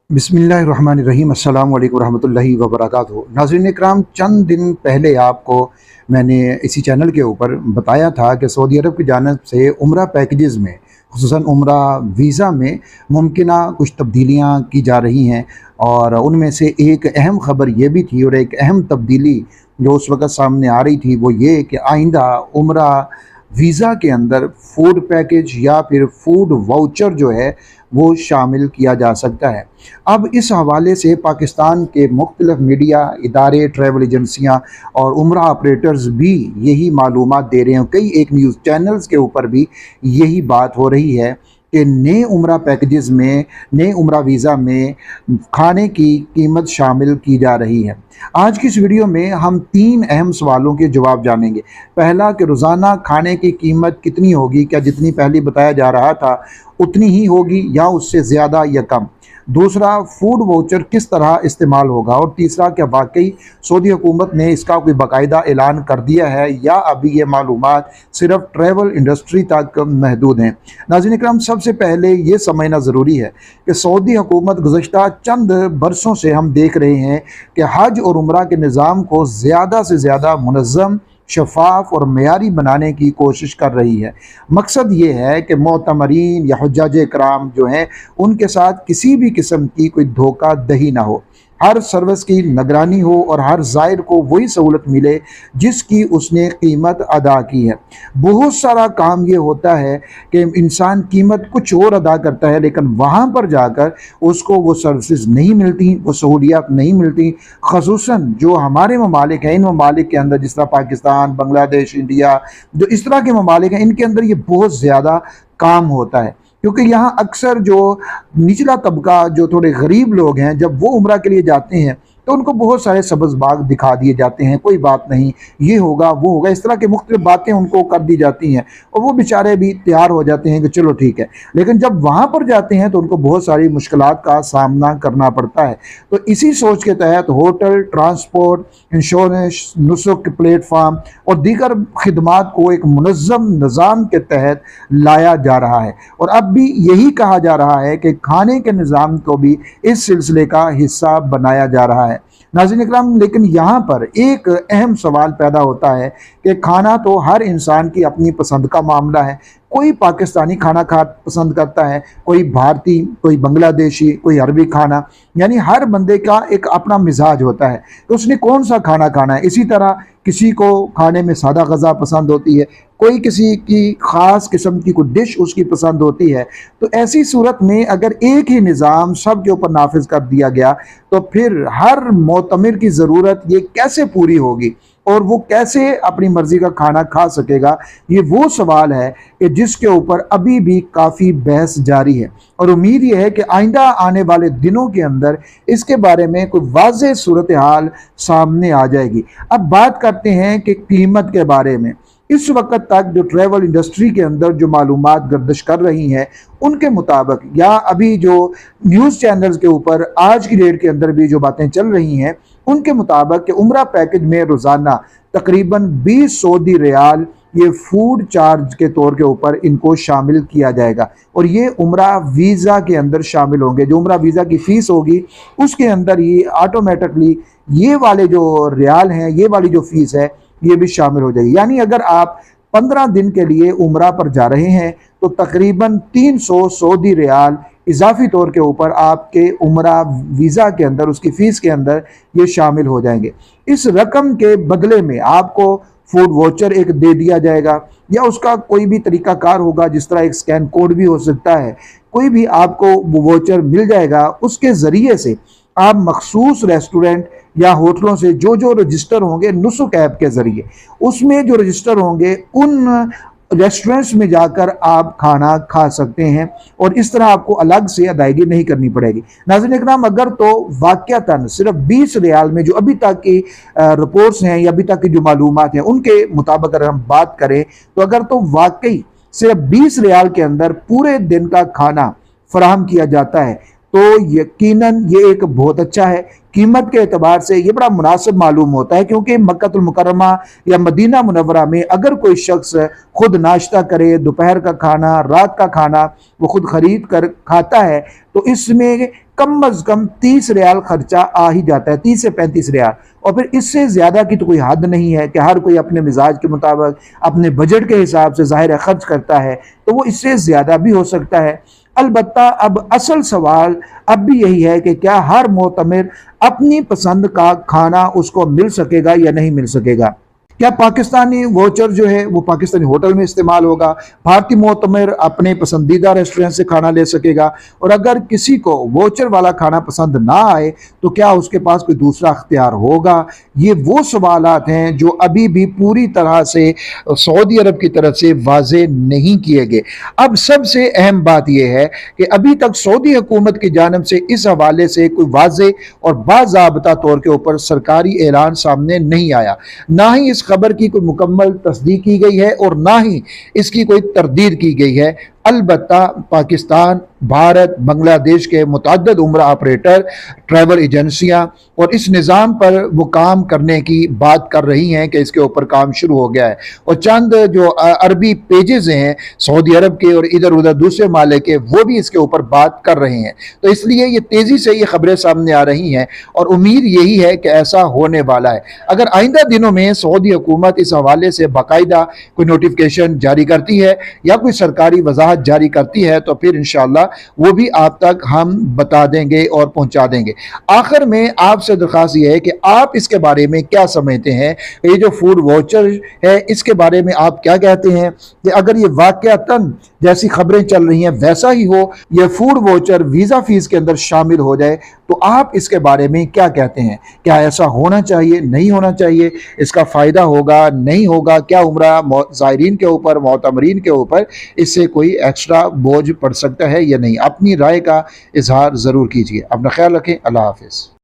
बिस्मिल्लाहिर्रहमानिर्रहीम अस्सलाम वालेकुम रहमतुल्लाहि व बरकातुहू। नाज़रीन इकराम, चंद दिन पहले आपको मैंने इसी चैनल के ऊपर बताया था कि सऊदी अरब की जानिब से उम्रा पैकेजेस में, खुसूसन उम्रा वीज़ा में मुमकिना कुछ तब्दीलियाँ की जा रही हैं। और उनमें से एक अहम ख़बर ये भी थी और एक अहम तब्दीली जो उस वक़्त सामने आ रही थी वो ये कि आइंदा उम्रा वीज़ा के अंदर फूड पैकेज या फिर फूड वाउचर जो है वो शामिल किया जा सकता है। अब इस हवाले से पाकिस्तान के मुख्तलिफ मीडिया इदारे, ट्रैवल एजेंसियाँ और उम्रा ऑपरेटर्स भी यही मालूमात दे रहे हैं। कई एक न्यूज़ चैनल्स के ऊपर भी यही बात हो रही है कि नए उम्रा पैकेजेस में, नए उम्रा वीज़ा में खाने की कीमत शामिल की जा रही है। आज की इस वीडियो में हम 3 अहम सवालों के जवाब जानेंगे। पहला कि रोज़ाना खाने की कीमत कितनी होगी, क्या जितनी पहले बताया जा रहा था उतनी ही होगी या उससे ज़्यादा या कम। दूसरा, फूड वाउचर किस तरह इस्तेमाल होगा। और तीसरा, क्या वाकई सऊदी हुकूमत ने इसका कोई बाकायदा ऐलान कर दिया है या अभी ये मालूमात सिर्फ ट्रैवल इंडस्ट्री तक महदूद हैं। नाज़रीन इकराम, सबसे पहले ये समझना ज़रूरी है कि सऊदी हुकूमत गुज़श्ता चंद बरसों से हम देख रहे हैं कि हज और उम्रा के निज़ाम को ज़्यादा से ज़्यादा मुनज़्ज़म, शफ़ाफ़ और मेयारी बनाने की कोशिश कर रही है। मकसद ये है कि मोतमरीन या हुज्जाज इकराम जो हैं उनके साथ किसी भी किस्म की कोई धोखा दही ना हो, हर सर्विस की निगरानी हो और हर ज़ायर को वही सहूलत मिले जिसकी उसने कीमत अदा की है। बहुत सारा काम ये होता है कि इंसान कीमत कुछ और अदा करता है लेकिन वहाँ पर जाकर उसको वो सर्विसेज नहीं मिलती, वो सहूलियात नहीं मिलती। ख़ुसूसन जो हमारे ममालिक हैं, इन ममालिक के अंदर जिस तरह पाकिस्तान, बांग्लादेश, इंडिया, जो इस तरह के ममालिक हैं, इनके अंदर ये बहुत ज़्यादा काम होता है। क्योंकि यहाँ अक्सर जो निचला तबका, जो थोड़े गरीब लोग हैं, जब वो उम्रा के लिए जाते हैं तो उनको बहुत सारे सब्ज़ बाग दिखा दिए जाते हैं, कोई बात नहीं, ये होगा वो होगा, इस तरह की मुख्तलिफ बातें उनको कर दी जाती हैं और वो बेचारे भी तैयार हो जाते हैं कि चलो ठीक है। लेकिन जब वहाँ पर जाते हैं तो उनको बहुत सारी मुश्किलात का सामना करना पड़ता है। तो इसी सोच के तहत होटल, ट्रांसपोर्ट, इंश्योरेंस, नुसुक प्लेटफार्म और दीगर खिदमात को एक मुनज़्ज़म निज़ाम के तहत लाया जा रहा है। और अब भी यही कहा जा रहा है कि खाने के निज़ाम को भी इस सिलसिले का हिस्सा बनाया जा रहा है। नाज़रीन इकराम, लेकिन यहाँ पर एक अहम सवाल पैदा होता है कि खाना तो हर इंसान की अपनी पसंद का मामला है। कोई पाकिस्तानी खाना खा पसंद करता है, कोई भारतीय, कोई बांग्लादेशी, कोई अरबी खाना, यानी हर बंदे का एक अपना मिजाज होता है तो उसने कौन सा खाना खाना है। इसी तरह किसी को खाने में सादा गज़ा पसंद होती है, कोई किसी की ख़ास किस्म की कोई डिश उसकी पसंद होती है। तो ऐसी सूरत में अगर एक ही निज़ाम सब के ऊपर नाफिज कर दिया गया तो फिर हर मोतमिर की ज़रूरत ये कैसे पूरी होगी और वो कैसे अपनी मर्ज़ी का खाना खा सकेगा। ये वो सवाल है कि जिसके ऊपर अभी भी काफ़ी बहस जारी है और उम्मीद ये है कि आइंदा आने वाले दिनों के अंदर इसके बारे में कोई वाज़ेह सूरत हाल सामने आ जाएगी। अब बात करते हैं कि कीमत के बारे में। इस वक्त तक जो ट्रैवल इंडस्ट्री के अंदर जो मालूमात गर्दिश कर रही हैं उनके मुताबिक, या अभी जो न्यूज़ चैनल्स के ऊपर आज की डेट के अंदर भी जो बातें चल रही हैं उनके मुताबिक कि उम्रा पैकेज में रोज़ाना तकरीबन 20 सऊदी रियाल ये फूड चार्ज के तौर के ऊपर इनको शामिल किया जाएगा और ये उम्रा वीज़ा के अंदर शामिल होंगे। जो उम्रा वीज़ा की फ़ीस होगी उसके अंदर ही ऑटोमेटिकली ये वाले जो रियाल हैं, ये वाली जो फ़ीस है ये भी शामिल हो जाएगी। यानी अगर आप 15 दिन के लिए उम्रा पर जा रहे हैं तो तकरीबन 300 सऊदी रियाल इजाफी तौर के ऊपर आपके उम्रा वीज़ा के अंदर, उसकी फ़ीस के अंदर ये शामिल हो जाएंगे। इस रकम के बदले में आपको फूड वाउचर एक दे दिया जाएगा या उसका कोई भी तरीकाकार होगा, जिस तरह एक स्कैन कोड भी हो सकता है, कोई भी आपको वो वाउचर मिल जाएगा। उसके ज़रिए से आप मखसूस रेस्टोरेंट या होटलों से जो जो रजिस्टर होंगे नुसुक ऐप के ज़रिए, उसमें जो रजिस्टर होंगे उन रेस्टोरेंट्स में जाकर आप खाना खा सकते हैं और इस तरह आपको अलग से अदायगी नहीं करनी पड़ेगी। नाज़रीन इकराम, अगर तो वाक़यातन सिर्फ 20 रियाल में, जो अभी तक की रिपोर्ट्स हैं या अभी तक की जो मालूमात हैं उनके मुताबिक अगर हम बात करें तो अगर तो वाकई सिर्फ 20 रियाल के अंदर पूरे दिन का खाना फराहम किया जाता है तो यकीनन ये एक बहुत अच्छा है। कीमत के एतबार से ये बड़ा मुनासिब मालूम होता है क्योंकि मक्कतुल मुकर्रमा या मदीना मुनव्वरा में अगर कोई शख्स खुद नाश्ता करे, दोपहर का खाना, रात का खाना वो खुद खरीद कर खाता है तो इसमें कम अज़ कम 30 रियाल खर्चा आ ही जाता है, 30 से 35 रियाल। और फिर इससे ज़्यादा की तो कोई हद नहीं है कि हर कोई अपने मिजाज के मुताबिक अपने बजट के हिसाब से ज़ाहिर है खर्च करता है, तो वो इससे ज़्यादा भी हो सकता है। अलबत्ता अब असल सवाल अब भी यही है कि क्या हर मोतमिर अपनी पसंद का खाना उसको मिल सकेगा या नहीं मिल सकेगा। क्या पाकिस्तानी वोचर जो है वो पाकिस्तानी होटल में इस्तेमाल होगा, भारतीय मोतमिर अपने पसंदीदा रेस्टोरेंट से खाना ले सकेगा, और अगर किसी को वोचर वाला खाना पसंद ना आए तो क्या उसके पास कोई दूसरा अख्तियार होगा। ये वो सवालात हैं जो अभी भी पूरी तरह से सऊदी अरब की तरफ से वाजे नहीं किए गए। अब सबसे अहम बात यह है कि अभी तक सऊदी हुकूमत की जानिब से इस हवाले से कोई वाजे और बाज़ाब्ता तौर के ऊपर सरकारी ऐलान सामने नहीं आया, ना ही इस खबर की कोई मुकम्मल तस्दीक की गई है और ना ही इसकी कोई तरदीद की गई है। अलबत्ता पाकिस्तान, भारत, बांग्लादेश के मुतअद्दिद उम्रा ऑपरेटर, ट्रैवल एजेंसियां और इस निज़ाम पर वो काम करने की बात कर रही हैं कि इसके ऊपर काम शुरू हो गया है। और चंद जो अरबी पेजेस हैं सऊदी अरब के और इधर उधर दूसरे माले के, वो भी इसके ऊपर बात कर रहे हैं। तो इसलिए ये तेज़ी से ये खबरें सामने आ रही हैं और उम्मीद यही है कि ऐसा होने वाला है। अगर आइंदा दिनों में सऊदी हुकूमत इस हवाले से बाकायदा कोई नोटिफिकेशन जारी करती है या कोई सरकारी वजाहत जारी करती है तो फिर इंशाअल्लाह वो भी आप तक हम बता देंगे और पहुंचा देंगे। आखिर में आपसे दरख्वास्त यह है कि आप इसके बारे में क्या समझते हैं, ये जो फूड वाउचर है इसके बारे में आप क्या कहते हैं कि अगर ये वाकयातन जैसी खबरें चल रही हैं वैसा ही हो, ये फूड वाउचर वीज़ा फीस के अंदर शामिल हो जाए, तो आप इसके बारे में क्या कहते हैं। क्या ऐसा होना चाहिए, नहीं होना चाहिए, इसका फ़ायदा होगा, नहीं होगा, क्या उम्रा ज़ायरीन के ऊपर, मोतमरीन के ऊपर इससे कोई एक्स्ट्रा बोझ पड़ सकता है या नहीं। अपनी राय का इजहार ज़रूर कीजिए। अपना ख्याल रखें। अल्लाह हाफ़िज़।